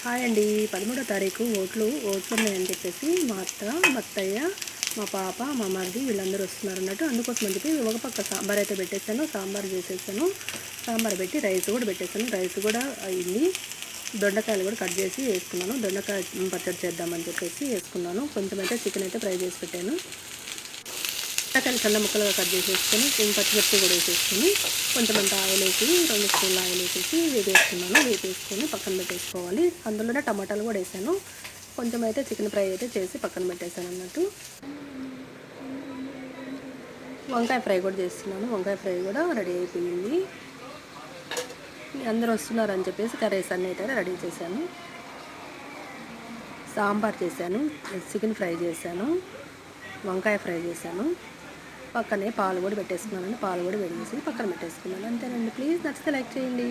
Hi అండి. 13వ తారీఖు ఓట్లు ఉన్నాయని చెప్పేసి మా అత్త, మా అత్తయ్య, మా పాప, మా మరిది వీళ్ళందరూ వస్తున్నారు అన్నట్టు. అందుకోసం అని చెప్పి ఒక పక్క సాంబార్ అయితే పెట్టేశాను, సాంబార్ చేసేసాను. సాంబార్ పెట్టి రైస్ కూడా పెట్టేశాను. రైస్ కూడా అయింది. దొండకాయలు కూడా కట్ చేసి వేసుకున్నాను. దొండకాయ పచ్చడి చేద్దామని చెప్పేసి వేసుకున్నాను. కొంచెం అయితే చికెన్ అయితే ఫ్రై చేసి పెట్టాను. దొండకాయలు సన్న ముక్కలుగా కట్ చేసేసుకొని పచ్చిమిర్చి కూడా వేసేసుకొని కొంచెం అంత ఆయిల్ వేసి 2 స్పూన్ల ఆయిల్ వేసేసి వేపేసుకొని పక్కన పెట్టేసుకోవాలి. అందులోనే టమాటాలు కూడా వేసాను. కొంచెం అయితే చికెన్ ఫ్రై అయితే చేసి పక్కన పెట్టేశాను అన్నట్టు. వంకాయ ఫ్రై కూడా చేస్తున్నాను. వంకాయ ఫ్రై కూడా రెడీ అయిపోయింది. అందరూ వస్తున్నారని చెప్పేసి కర్రీస్ అన్నీ అయితే రెడీ చేశాను. సాంబార్ చేశాను, చికెన్ ఫ్రై చేశాను, వంకాయ ఫ్రై చేశాను. పక్కనే పాలు కూడా పెట్టేసుకున్నానండి. పాలు కూడా వేడి చేసి పక్కన పెట్టేసుకున్నాను. అంతేనండి. ప్లీజ్ నచ్చితే లైక్ చేయండి.